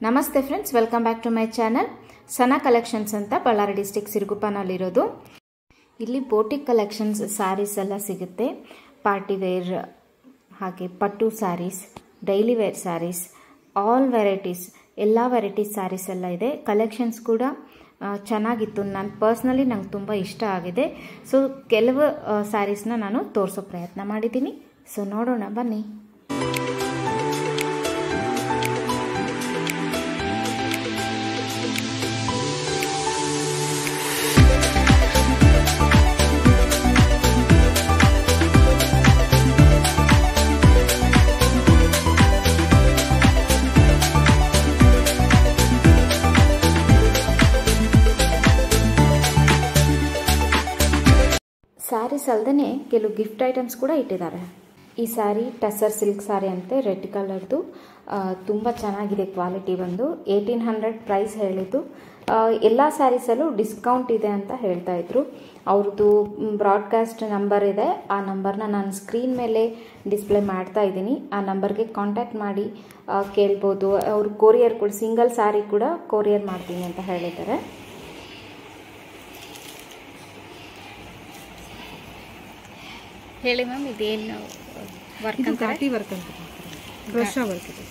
ನಮಸ್ತೆ friends, welcome back to my channel. Sana collections ಅಂತ Ballari district ಸಿರುಗುಪ್ಪನಲ್ಲಿರೋದು. ಇಲ್ಲಿ ಬೋಟಿಕ್ ಕಲೆಕ್ಷನ್ಸ್ ಸ್ಯಾರೀಸ್ ಎಲ್ಲ ಸಿಗುತ್ತೆ. ಪಾರ್ಟಿ ವೇರ್, ಹಾಗೆ ಪಟ್ಟು sarees, daily wear sarees, all varieties, ಎಲ್ಲ ವೆರೈಟೀಸ್ ಸ್ಯಾರೀಸ್ ಎಲ್ಲ ಇದೆ. ಕಲೆಕ್ಷನ್ಸ್ ಕೂಡ ಚೆನ್ನಾಗಿತ್ತು. ನಂಗೆ ತುಂಬ ಇಷ್ಟ ಆಗಿದೆ. ಸೊ ಕೆಲವು ಸ್ಯಾರೀಸ್ನ ನಾನು ತೋರಿಸೋ ಪ್ರಯತ್ನ ಮಾಡಿದ್ದೀನಿ. ಸೊ ನೋಡೋಣ ಬನ್ನಿ. ಸ್ಯಾರೀಸ್ ಅಲ್ಲದೆ ಕೆಲವು ಗಿಫ್ಟ್ ಐಟಮ್ಸ್ ಕೂಡ ಇಟ್ಟಿದ್ದಾರೆ. ಈ ಸ್ಯಾರಿ ಟಸರ್ ಸಿಲ್ಕ್ ಸ್ಯಾರಿ ಅಂತೆ, ರೆಡ್ ಕಲರ್ದು. ತುಂಬ ಚೆನ್ನಾಗಿದೆ. ಕ್ವಾಲಿಟಿ ಬಂದು 1800 ಪ್ರೈಸ್ ಹೇಳಿದ್ದು. ಎಲ್ಲ ಸ್ಯಾರೀಸಲ್ಲೂ ಡಿಸ್ಕೌಂಟ್ ಇದೆ ಅಂತ ಹೇಳ್ತಾ ಇದ್ರು. ಅವ್ರದ್ದು ಬ್ರಾಡ್ಕಾಸ್ಟ್ ನಂಬರ್ ಇದೆ. ಆ ನಂಬರ್ನ ನಾನು ಸ್ಕ್ರೀನ್ ಮೇಲೆ ಡಿಸ್ಪ್ಲೇ ಮಾಡ್ತಾ ಇದ್ದೀನಿ. ಆ ನಂಬರ್ಗೆ ಕಾಂಟ್ಯಾಕ್ಟ್ ಮಾಡಿ ಕೇಳ್ಬೋದು. ಅವರು ಕೊರಿಯರ್ ಕೂಡ, ಸಿಂಗಲ್ ಸ್ಯಾರಿ ಕೂಡ ಕೊರಿಯರ್ ಮಾಡ್ತೀನಿ ಅಂತ ಹೇಳಿದ್ದಾರೆ. ಹೇಳಿ ಮ್ಯಾಮ್, ಇದೇನು ವರ್ಕ್? ಘಾಟಿ ವರ್ಕ್ ಅಂತ ಕ್ರೋಶಾ ವರ್ಕ್ ಇದೆ.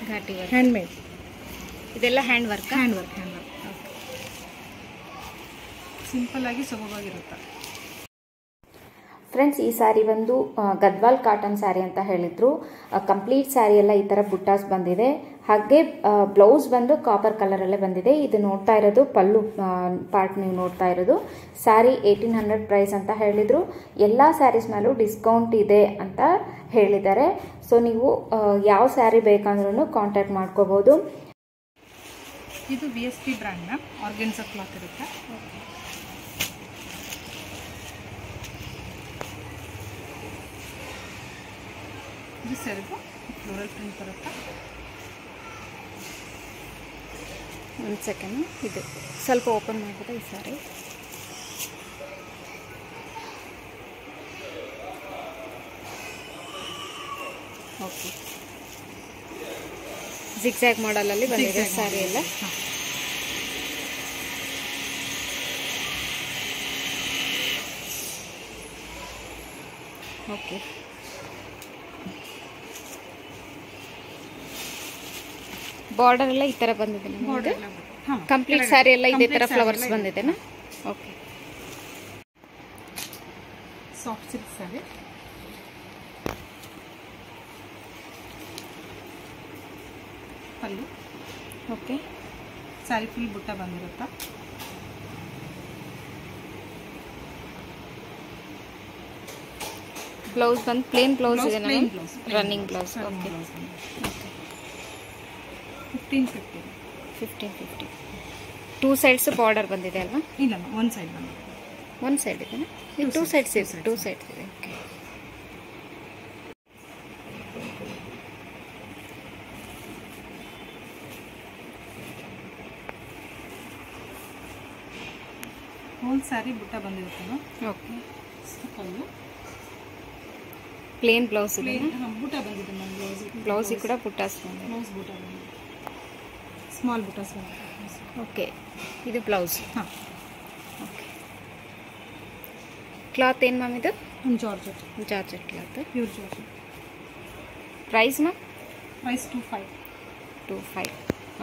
ಘಾಟಿ ವರ್ಕ್, ಹ್ಯಾಂಡ್ ಮೇಡ್. ಇದೆಲ್ಲ ಹ್ಯಾಂಡ್ ವರ್ಕ್. ಸಿಂಪಲ್ ಆಗಿ ಸೊಗವಾಗಿರುತ್ತೆ. ಫ್ರೆಂಡ್ಸ್, ಈ ಸ್ಯಾರಿ ಬಂದು ಗದ್ವಾಲ್ ಕಾಟನ್ ಸ್ಯಾರಿ ಅಂತ ಹೇಳಿದ್ರು. ಕಂಪ್ಲೀಟ್ ಸ್ಯಾರಿ ಎಲ್ಲ ಈ ಥರ ಬುಟ್ಟಾಸ್ ಬಂದಿದೆ. ಹಾಗೆ ಬ್ಲೌಸ್ ಬಂದು ಕಾಪರ್ ಕಲರಲ್ಲೇ ಬಂದಿದೆ. ಇದು ನೋಡ್ತಾ ಇರೋದು ಪಲ್ಲು ಪಾರ್ಟ್. ನೀವು ನೋಡ್ತಾ ಇರೋದು ಸ್ಯಾರಿ 1800 ಪ್ರೈಸ್ ಅಂತ ಹೇಳಿದರು. ಎಲ್ಲ ಸ್ಯಾರೀಸ್ ಮೇಲೂ ಡಿಸ್ಕೌಂಟ್ ಇದೆ ಅಂತ ಹೇಳಿದ್ದಾರೆ. ಸೊ ನೀವು ಯಾವ ಸ್ಯಾರಿ ಬೇಕಂದ್ರೂ ಕಾಂಟ್ಯಾಕ್ಟ್ ಮಾಡ್ಕೋಬೋದು. ಇದು VSP ಬ್ರ್ಯಾಂಡ್ನ ಆರ್ಗೆನ್ಸಾ ಕ್ಲಾತ್ ಇರುತ್ತೆ. ಇದು ಸೆರಗು ಫ್ಲೋರಲ್ ಪ್ರಿಂಟ್ ಬರುತ್ತೆ. ಒಂದು ಸೆಕೆಂಡ್, ಇದು ಸ್ವಲ್ಪ ಓಪನ್ ಮಾಡಿದ್ರೆ ಈ ಸ್ಯಾರಿ. ಓಕೆ, ಜಿಗ್ಜ್ಯಾಗ್ ಮಾಡಲಲ್ಲಿ ಬಂದಿದೆ ಸ್ಯಾರಿ ಎಲ್ಲ. ಓಕೆ, ಬಾರ್ಡರ್ ಎಲ್ಲ ಈ ತರ ಬಂದಿದೆ. ಕಂಪ್ಲೀಟ್ ಸ್ಯಾರಿ ಎಲ್ಲ ಇದೇ ತರ ಫ್ಲವರ್ಸ್ ಬಂದಿದೆನಾ? Okay, soft silk sari. Pallu. Okay, sari full butta ಬಂದಿರುತ್ತಾ. ಬ್ಲೌಸ್ ಬಂದು ಪ್ಲೇನ್ ಬ್ಲೌಸ್ ಇದೆ, running blouse. Okay, 1550. Two sides border ಬಂದಿದೆ ಅಲ್ವಾ? ಇಲ್ಲ, ಒಂದು ಸೈಡ್ ಬಂದಿದೆ. ಒಂದು ಸೈಡ್ ಇದೆನಾ? ಟೂ ಸೈಡ್ಸ್ ಇದೆ. ಟೂ ಸೈಡ್ಸ್ ಇದೆ. ಓಕೆ, ಹೋಲ್ ಸ್ಯಾರಿ ಬುಟ್ಟ ಬಂದಿರುತ್ತಲ್ಲ. ಓಕೆ, ಪಲ್ಲು ಪ್ಲೇನ್ ಬ್ಲೌಸ್ ಇದೆ. ಬುಟ್ಟ ಬಂದಿದೆ ನನ್ನ ಬ್ಲೌಸಿಗೆ ಕೂಡ ಬುಟ್ಟಾಸ್ ಬಂದಿದೆ. ಬ್ಲೌಸ್ ಬುಟ್ಟ ಬಂದಿದೆ, ಸ್ಮಾಲ್ ಬುಟ್ಟಾಸ್ ಬಂದಿದೆ. ಓಕೆ, ಇದು ಬ್ಲೌಸ್. ಹಾಂ, ಓಕೆ. ಕ್ಲಾತ್ ಏನು ಮ್ಯಾಮ್ ಇದು? Georgette cloth, pure georgette. Price ma'am? Price 2500.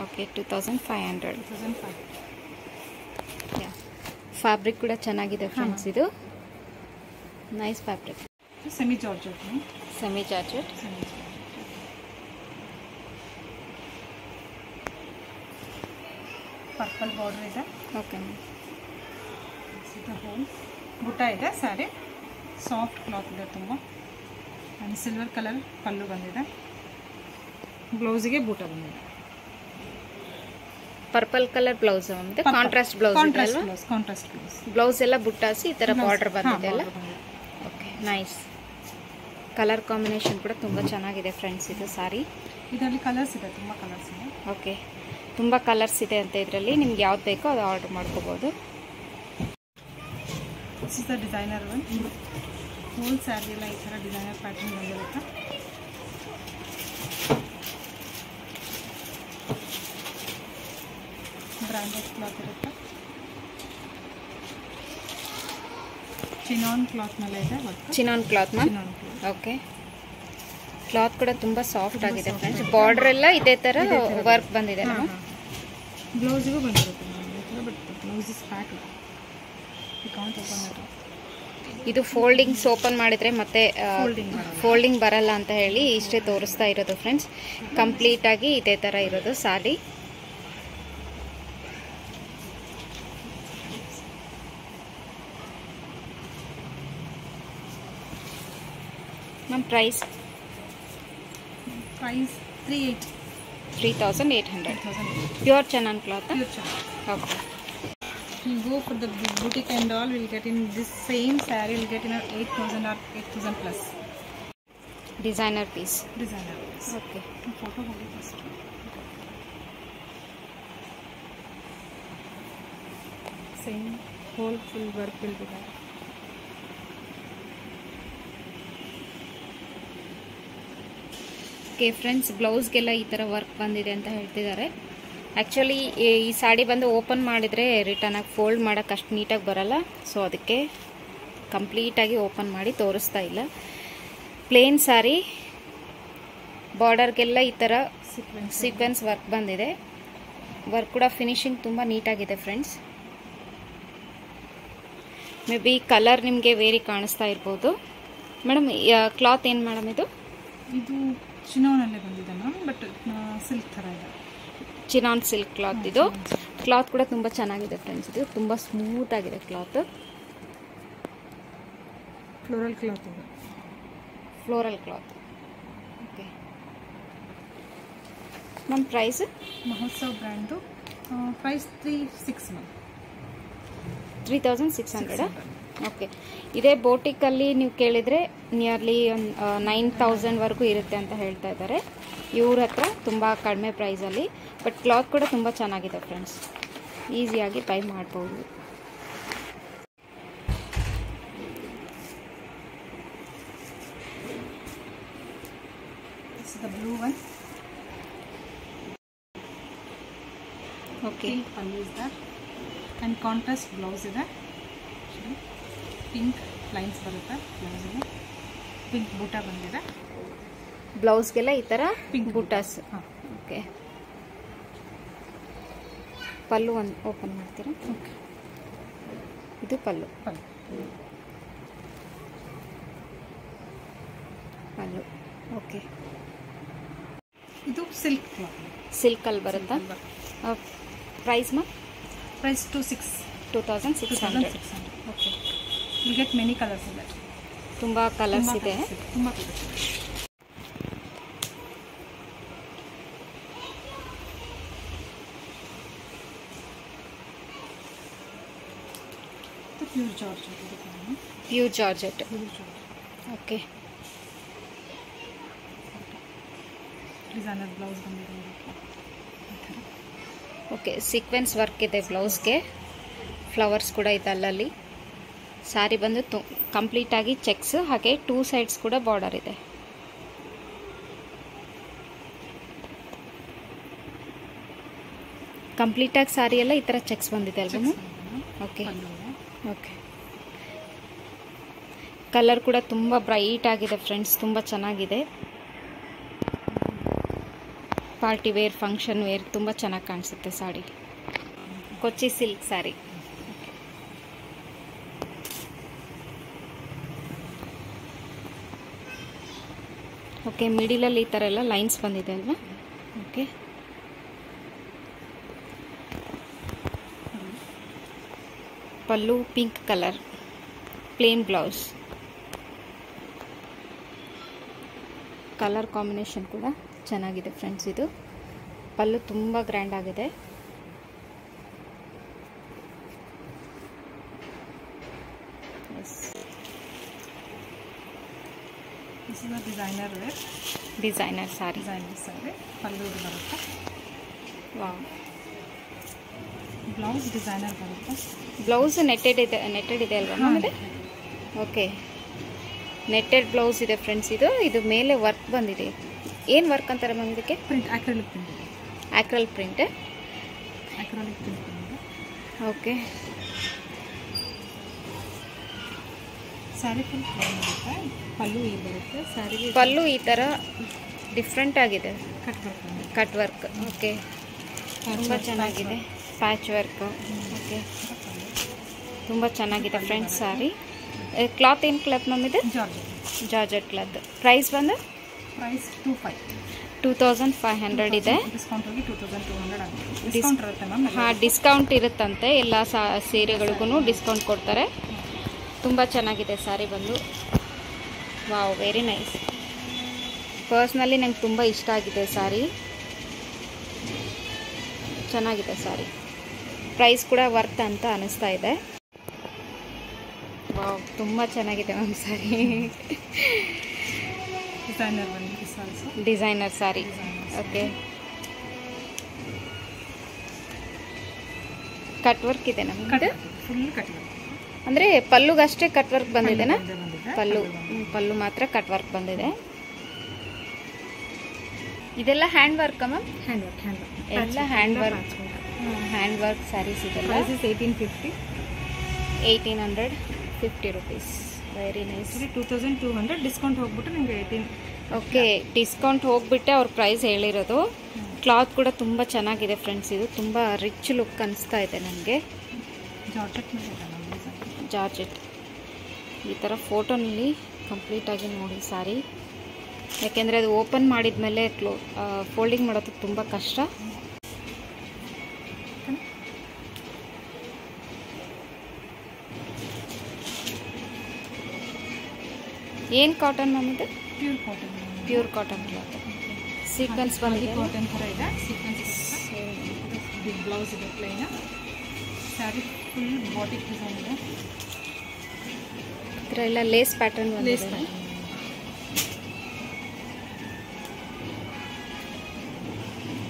Okay, 2500. 2500. Fabric ಕೂಡ ಚೆನ್ನಾಗಿದೆ ಫ್ರೆಂಡ್ಸ್. ಇದು nice fabric. Semi georgette. Purple border ಇದೆ. Okay ma'am. ಹೋಲ್ ಬುಟ್ಟ ಇದೆ. ಸ್ಯಾರಿ ಸಾಫ್ಟ್ ಕ್ಲಾತ್ ಇದೆ ತುಂಬ. ಆ್ಯಂಡ್ ಸಿಲ್ವರ್ ಕಲರ್ ಪಲ್ಲು ಬಂದಿದೆ. ಬ್ಲೌಸಿಗೆ ಬುಟ್ಟ ಬಂದಿದೆ. Purple colour blouse, contrast blouse. Blouse ಎಲ್ಲ ಬುಟ್ಟಾಸಿ ಈ ಥರ ಬಾರ್ಡರ್ ಬಂದಿದೆ ಅಲ್ಲ. Okay, nice. ಕಲರ್ ಕಾಂಬಿನೇಷನ್ ಕೂಡ ತುಂಬ ಚೆನ್ನಾಗಿದೆ ಫ್ರೆಂಡ್ಸ್. ಇದು ಸಾರಿ, ಇದರಲ್ಲಿ ಕಲರ್ಸ್ ಇದೆ, ತುಂಬ ಕಲರ್ಸ್ ಇದೆ. ಓಕೆ, ತುಂಬ ಕಲರ್ಸ್ ಇದೆ ಅಂತ. ಇದರಲ್ಲಿ ನಿಮ್ಗೆ ಯಾವ್ದು ಬೇಕೋ ಅದು ಆರ್ಡರ್ ಮಾಡ್ಕೋಬೋದು. This is the designer one. Whole saree ಎಲ್ಲ ಈ ಥರ ಡಿಸೈನರ್ ಪ್ಯಾಟರ್ನ್ ಬಂದಿರುತ್ತೆ. ಬ್ರ್ಯಾಂಡೆಡ್ ಕ್ಲಾತ್ ಇರುತ್ತೆ. ಚಿನಾನ್ ಕ್ಲಾತ್ ಮೇಲೆ ಇದೆ. Chinon cloth ma'am. Chinon cloth. Okay, cloth ಕೂಡ ತುಂಬ ಸಾಫ್ಟ್ ಆಗಿದೆ ಫ್ರೆಂಡ್ಸ್. ಬಾರ್ಡರ್ ಎಲ್ಲ ಇದೇ ಥರ ವರ್ಕ್ ಬಂದಿದೆ. ಬ್ಲೌಸಿಗೂ ಬಂದಿರುತ್ತೆ but blouse is pack. You can't open it. ಇದು ಫೋಲ್ಡಿಂಗ್ಸ್ ಓಪನ್ ಮಾಡಿದರೆ ಮತ್ತೆ ಫೋಲ್ಡಿಂಗ್ ಬರಲ್ಲ ಅಂತ ಹೇಳಿ ಇಷ್ಟೇ ತೋರಿಸ್ತಾ ಇರೋದು ಫ್ರೆಂಡ್ಸ್. ಕಂಪ್ಲೀಟಾಗಿ ಇದೇ ಥರ ಇರೋದು ಸಾರಿ. Ma'am price 3,800. ಪ್ಯೂರ್ ಚನಾನ್ cloth. Okay. You go for the boutique and all, will get in this same saree, will get in 8,000 or 8,000 plus. Designer piece. Designer piece. Okay. Photo hold first. Same whole full work will be there. Okay friends, ಬ್ಲೌಸ್ಗೆಲ್ಲ ಈ ಥರ work ಬಂದಿದೆ ಅಂತ ಹೇಳ್ತಿದ್ದಾರೆ. Actually ಈ ಸಾಡಿ ಬಂದು open ಮಾಡಿದರೆ ರಿಟರ್ನಾಗಿ fold ಮಾಡೋಕ್ಕೆ ಅಷ್ಟು ನೀಟಾಗಿ ಬರಲ್ಲ. ಸೊ ಅದಕ್ಕೆ ಕಂಪ್ಲೀಟಾಗಿ ಓಪನ್ ಮಾಡಿ ತೋರಿಸ್ತಾ ಇಲ್ಲ. ಪ್ಲೇನ್ ಸಾರಿ, ಬಾರ್ಡರ್ಗೆಲ್ಲ ಈ ಥರ ಸೀಕ್ವೆನ್ಸ್ ವರ್ಕ್ ಬಂದಿದೆ. ವರ್ಕ್ ಕೂಡ ಫಿನಿಶಿಂಗ್ ತುಂಬ ನೀಟಾಗಿದೆ ಫ್ರೆಂಡ್ಸ್. ಮೇ ಬಿ ಕಲರ್ ನಿಮಗೆ ವೇರಿ ಕಾಣಿಸ್ತಾ ಇರ್ಬೋದು. ಮೇಡಮ್ ಕ್ಲಾತ್ ಏನು ಮೇಡಮ್ ಇದು? ಇದು ಚಿನಾನಲ್ಲೇ ಬಂದಿದೆ ಮ್ಯಾಮ್, ಬಟ್ ಸಿಲ್ಕ್ ಥರ ಇದೆ. ಚಿನಾನ್ ಸಿಲ್ಕ್ ಕ್ಲಾತ್ ಇದು. ಕ್ಲಾತ್ ಕೂಡ ತುಂಬ ಚೆನ್ನಾಗಿದೆ ಫ್ರೆಂಡ್ಸ್. ಇದು ತುಂಬ ಸ್ಮೂತ್ ಆಗಿದೆ ಕ್ಲಾತ್. ಫ್ಲೋರಲ್ ಕ್ಲಾತ್ ಇದೆ. Floral cloth. Okay ma'am price? Mahotsav brand. Price 3,600 ma'am. 3,600. Okay. ಇದೇ ಬೋಟಿಕಲ್ಲಿ ನೀವು ಕೇಳಿದರೆ ನಿಯರ್ಲಿ ಒಂದು 9,000ವರೆಗೂ ಇರುತ್ತೆ ಅಂತ ಹೇಳ್ತಾ ಇದ್ದಾರೆ. ಇವ್ರ ಹತ್ರ ತುಂಬ ಕಡಿಮೆ ಪ್ರೈಸಲ್ಲಿ, ಬಟ್ ಕ್ಲಾತ್ ಕೂಡ ತುಂಬ ಚೆನ್ನಾಗಿದೆ ಫ್ರೆಂಡ್ಸ್. ಈಸಿಯಾಗಿ ಬೈ ಮಾಡ್ಬೋದು. This is the blue one. Okay. Pink pallu is there and contrast blouse ಇದೆ. ಪಿಂಕ್ ಲೈನ್ಸ್ ಬರುತ್ತೆ ಬ್ಲೌಸಿಗೆ. ಪಿಂಕ್ ಬೂಟ ಬಂದಿದೆ. ಬ್ಲೌಸ್ಗೆಲ್ಲ ಈ ಥರ ಪಿಂಕ್ ಬೂಟಾಸ್. ಓಕೆ. ಪಲ್ಲು ಒಂದು ಓಪನ್ ಮಾಡ್ತೀರಾ? ಓಕೆ. ಇದು ಪಲ್ಲು. ಪಲ್ಲು. ಓಕೆ. ಇದು ಸಿಲ್ಕ್ ಕ್ಲಾತ್. ಸಿಲ್ಕಲ್ಲಿ ಬರುತ್ತಾ? ಪ್ರೈಸ್ ಮಾ? Price 2,600. Okay. You get many colors in that. ತುಂಬ ಕಲರ್ಸ್ ಇದೆ. ತುಂಬ colours. Pure georgette. Pure georgette. Okay. Designer blouse ಬಂದಿದೆ. ಓಕೆ. ಸೀಕ್ವೆನ್ಸ್ ವರ್ಕ್ ಇದೆ ಬ್ಲೌಸ್ಗೆ. ಫ್ಲವರ್ಸ್ ಕೂಡ ಇದೆ ಅಲ್ಲಲ್ಲಿ. ಸಾರಿ ಬಂದು ಕಂಪ್ಲೀಟಾಗಿ ಚೆಕ್ಸ್, ಹಾಗೆ 2 ಸೈಡ್ಸ್ ಕೂಡ ಬಾರ್ಡರ್ ಇದೆ. ಕಂಪ್ಲೀಟಾಗಿ ಸಾರಿ ಎಲ್ಲ ಈ ಥರ ಚೆಕ್ಸ್ ಬಂದಿದೆ ಅಲ್ವಾ? ಓಕೆ. ಓಕೆ. ಕಲರ್ ಕೂಡ ತುಂಬ ಬ್ರೈಟ್ ಆಗಿದೆ ಫ್ರೆಂಡ್ಸ್. ತುಂಬ ಚೆನ್ನಾಗಿದೆ. ಪಾರ್ಟಿ ವೇರ್, ಫಂಕ್ಷನ್ ವೇರ್ ತುಂಬ ಚೆನ್ನಾಗಿ ಕಾಣಿಸುತ್ತೆ ಸಾಡಿ. ಕೊಚ್ಚಿ ಸಿಲ್ಕ್ ಸಾರಿ. ಓಕೆ. ಮಿಡಿಲಲ್ಲಿ ಈ ಥರ ಎಲ್ಲ ಲೈನ್ಸ್ ಬಂದಿದೆ ಅಲ್ವಾ? Okay. Pallu pink colour, plain blouse. Colour combination ಕೂಡ ಚೆನ್ನಾಗಿದೆ ಫ್ರೆಂಡ್ಸ್. ಇದು ಪಲ್ಲು ತುಂಬ ಗ್ರ್ಯಾಂಡ್ ಆಗಿದೆ. This is a designer wear. Designer sari. Designer sari. Pallu ಬರುತ್ತೆ. ವಾವ್. ಬ್ಲೌಸ್ ಡಿಸೈನರ್ ಬರುತ್ತೆ. ಬ್ಲೌಸ್ ನೆಟ್ಟೆಡ್ ಇದೆ ಅಲ್ವಾ ಮ್ಯಾಮ್ ಇದು? ಓಕೆ. ನೆಟ್ಟೆಡ್ ಬ್ಲೌಸ್ ಇದೆ ಫ್ರೆಂಡ್ಸ್. ಇದು ಮೇಲೆ ವರ್ಕ್ ಬಂದಿದೆ. ಏನು ವರ್ಕ್ ಅಂತಾರೆ ಮ್ಯಾಮ್ ಇದಕ್ಕೆ? Print, acrylic print. Acrylic print. Acrylic print ಬಂದಿದೆ. ಓಕೆ, ಸ್ಯಾರಿ ಫುಲ್ ಪ್ಲೇನ್ ಬರುತ್ತೆ, ಪಲ್ಲು ಈ ಬರುತ್ತೆ. ಸ್ಯಾರಿಗೆ ಪಲ್ಲು ಈ ಥರ ಡಿಫ್ರೆಂಟ್ ಆಗಿದೆ, ಕಟ್ ವರ್ಕ್ ಬಂದಿದೆ. Cut work. ಓಕೆ, ತುಂಬ ಚೆನ್ನಾಗಿದೆ, ಪ್ಯಾಚ್ ವರ್ಕ್. ಓಕೆ, ತುಂಬ ಚೆನ್ನಾಗಿದೆ ಫ್ರೆಂಡ್ಸ್ ಸ್ಯಾರಿ. ಕ್ಲಾತ್ ಏನು ಕ್ಲಾತ್ ಮ್ಯಾಮ್ ಇದು? Georgette cloth. ಪ್ರೈಸ್ ಬಂದು ಪ್ರೈಸ್ 2500 ಇದೆ. ಡಿಸ್ಕೌಂಟ್ ಹೋಗಿ 2200 ಆಗುತ್ತೆ. ಡಿಸ್ಕೌಂಟ್ ಇರುತ್ತೆ ಮ್ಯಾಮ್. ಹಾಂ, ಡಿಸ್ಕೌಂಟ್ ಇರುತ್ತಂತೆ, ಎಲ್ಲ ಸೀರೆಗಳಿಗೂ ಡಿಸ್ಕೌಂಟ್ ಕೊಡ್ತಾರೆ. ತುಂಬ ಚೆನ್ನಾಗಿದೆ ಸ್ಯಾರಿ ಬಂದು. Wow, very nice. ಪರ್ಸ್ನಲಿ ನಂಗೆ ತುಂಬ ಇಷ್ಟ ಆಗಿದೆ ಸ್ಯಾರಿ, ಚೆನ್ನಾಗಿದೆ ಸ್ಯಾರಿ. ಪ್ರೈಸ್ ಕೂಡ ವರ್ತ್ ಅಂತ ಅನಿಸ್ತಾ ಇದೆ. ವಾವ್, ತುಂಬ ಚೆನ್ನಾಗಿದೆ ಮ್ಯಾಮ್ ಸ್ಯಾರಿ. ಡಿಸೈನರ್ ಬಂದಿದೆ, designer sari. Okay, cut work ಇದೆ ನಮ್ಗೆ, ಫುಲ್ ಕಟ್ ವರ್ಕ್. ಅಂದರೆ ಪಲ್ಲುಗಷ್ಟೇ ಕಟ್ ವರ್ಕ್ ಬಂದಿದೆನಾ? ಪಲ್ಲು ಮಾತ್ರ ಕಟ್ ವರ್ಕ್ ಬಂದಿದೆ. ಇದೆಲ್ಲ hand work ma'am? Hand work ಎಲ್ಲ ಹ್ಯಾಂಡ್ ವರ್ಕ್ ಸ್ಯಾರೀಸ್ ಇದೆಲ್ಲ. 1850 rupees. Very nice. 2200 ಡಿಸ್ಕೌಂಟ್ ಹೋಗ್ಬಿಟ್ಟು ನಿಮಗೆ 18. ಓಕೆ, ಡಿಸ್ಕೌಂಟ್ ಹೋಗ್ಬಿಟ್ಟೆ ಅವ್ರ ಪ್ರೈಸ್ ಹೇಳಿರೋದು. ಕ್ಲಾತ್ ಕೂಡ ತುಂಬ ಚೆನ್ನಾಗಿದೆ ಫ್ರೆಂಡ್ಸ್, ಇದು ತುಂಬ ರಿಚ್ ಲುಕ್ ಅನಿಸ್ತಾ ಇದೆ ನನಗೆ. ಜಾರ್ಜೆಟ್ ಈ ಥರ ಫೋಟೋನಲ್ಲಿ ಕಂಪ್ಲೀಟಾಗಿ ನೋಡಿ ಸ್ಯಾರಿ, ಯಾಕೆಂದರೆ ಅದು ಓಪನ್ ಮಾಡಿದ ಮೇಲೆ ಫೋಲ್ಡಿಂಗ್ ಮಾಡೋದು ತುಂಬ ಕಷ್ಟ. ಏನು ಕಾಟನ್ ಮ್ಯಾಮ್ ಇದು? Pure cotton cloth. ಸೀಕ್ವೆನ್ಸ್ ಬಂದಿದೆ, ಕಾಟನ್ ಥರ ಇದೆ. ಸೀಕ್ವೆನ್ಸ್ ಬಿಗ್ ಬ್ಲೌಸ್ ಇದೆ, plain. Sari full batik design ಇದೆ. ಈ ಥರ ಎಲ್ಲ ಲೇಸ್ ಪ್ಯಾಟರ್ನ್ ಬಂದಿದೆ.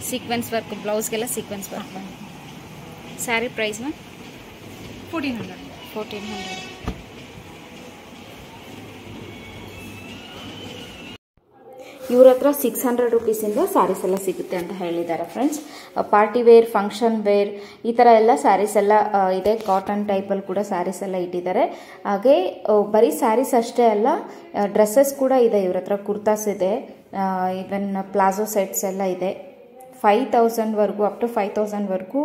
ಸೀಕ್ವೆನ್ಸ್ ವರ್ಕ್, ಬ್ಲೌಸ್ಗೆಲ್ಲ ಸೀಕ್ವೆನ್ಸ್ ವರ್ಕ್ ಬಂದಿದೆ. ಸ್ಯಾರಿ ಪ್ರೈಸ್ನ 1400. ಇವ್ರ ಹತ್ರ 600 rupeesiಂದ ಸ್ಯಾರೀಸ್ ಎಲ್ಲ ಸಿಗುತ್ತೆ ಅಂತ ಹೇಳಿದ್ದಾರೆ friends. Party wear, function wear, ಈ ಥರ ಎಲ್ಲ ಸ್ಯಾರೀಸ್ ಎಲ್ಲ ಇದೆ. ಕಾಟನ್ ಟೈಪಲ್ಲಿ ಕೂಡ ಸ್ಯಾರೀಸ್ ಎಲ್ಲ ಇಟ್ಟಿದ್ದಾರೆ. ಹಾಗೆ ಬರೀ ಸ್ಯಾರೀಸ್ ಅಷ್ಟೇ ಅಲ್ಲ, ಡ್ರೆಸ್ಸಸ್ ಕೂಡ ಇದೆ ಇವ್ರ ಹತ್ರ. ಕುರ್ತಾಸ್ ಇದೆ, ಈವನ್ ಪ್ಲಾಜೋ ಸೆಟ್ಸ್ ಎಲ್ಲ ಇದೆ. 5000ವರೆಗೂ, ಅಪ್ ಟು 5000ವರೆಗೂ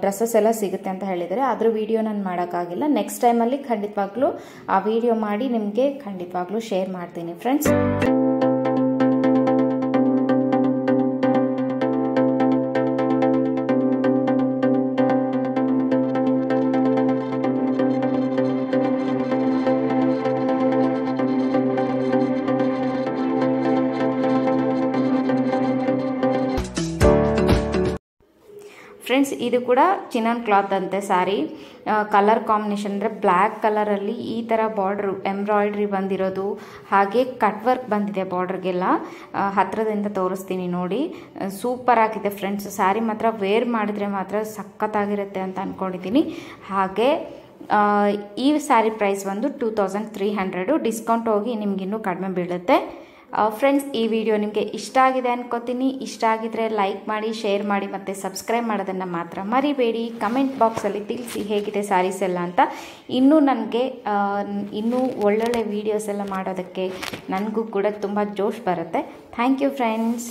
ಡ್ರೆಸ್ಸಸ್ ಎಲ್ಲ ಸಿಗುತ್ತೆ ಅಂತ ಹೇಳಿದ್ದಾರೆ. ಅದ್ರ ವಿಡಿಯೋ ನಾನು ಮಾಡೋಕ್ಕಾಗಿಲ್ಲ. ನೆಕ್ಸ್ಟ್ ಟೈಮಲ್ಲಿ ಖಂಡಿತವಾಗ್ಲೂ ಆ ವಿಡಿಯೋ ಮಾಡಿ ನಿಮಗೆ ಖಂಡಿತವಾಗ್ಲೂ ಶೇರ್ ಮಾಡ್ತೀನಿ ಫ್ರೆಂಡ್ಸ್. ಫ್ರೆಂಡ್ಸ್, ಇದು ಕೂಡ ಚಿನಾನ್ ಕ್ಲಾತ್ ಅಂತೆ ಸ್ಯಾರಿ. ಕಲರ್ ಕಾಂಬಿನೇಷನ್ ಅಂದರೆ ಬ್ಲ್ಯಾಕ್ ಕಲರಲ್ಲಿ ಈ ಥರ ಬಾರ್ಡ್ರು ಎಂಬ್ರಾಯ್ಡ್ರಿ ಬಂದಿರೋದು, ಹಾಗೆ ಕಟ್ ವರ್ಕ್ ಬಂದಿದೆ ಬಾರ್ಡ್ರಿಗೆಲ್ಲ. ಹತ್ತಿರದಿಂದ ತೋರಿಸ್ತೀನಿ ನೋಡಿ. ಸೂಪರ್ ಆಗಿದೆ ಫ್ರೆಂಡ್ಸ್. ಸ್ಯಾರಿ ಮಾತ್ರ ವೇರ್ ಮಾಡಿದ್ರೆ ಮಾತ್ರ ಸಖತ್ತಾಗಿರುತ್ತೆ ಅಂತ ಅಂದ್ಕೊಂಡಿದ್ದೀನಿ. ಹಾಗೆ ಈ ಸ್ಯಾರಿ ಪ್ರೈಸ್ ಬಂದು 2300. ಡಿಸ್ಕೌಂಟ್ ಹೋಗಿ ನಿಮಗಿನ್ನೂ ಕಡಿಮೆ ಬೀಳುತ್ತೆ ಫ್ರೆಂಡ್ಸ್. ಈ ವಿಡಿಯೋ ನಿಮಗೆ ಇಷ್ಟ ಆಗಿದೆ ಅನ್ಕೋತೀನಿ. ಇಷ್ಟ ಆಗಿದ್ರೆ ಲೈಕ್ ಮಾಡಿ, ಶೇರ್ ಮಾಡಿ, ಮತ್ತು ಸಬ್ಸ್ಕ್ರೈಬ್ ಮಾಡೋದನ್ನು ಮಾತ್ರ ಮರಿಬೇಡಿ. ಕಮೆಂಟ್ ಬಾಕ್ಸಲ್ಲಿ ತಿಳಿಸಿ ಹೇಗಿದೆ ಸ್ಯಾರೀಸ್ ಎಲ್ಲ ಅಂತ. ಇನ್ನೂ ನನಗೆ ಇನ್ನೂ ಒಳ್ಳೊಳ್ಳೆ ವೀಡಿಯೋಸ್ ಎಲ್ಲ ಮಾಡೋದಕ್ಕೆ ನನಗೂ ಕೂಡ ತುಂಬ ಜೋಶ್ ಬರುತ್ತೆ. Thank you friends.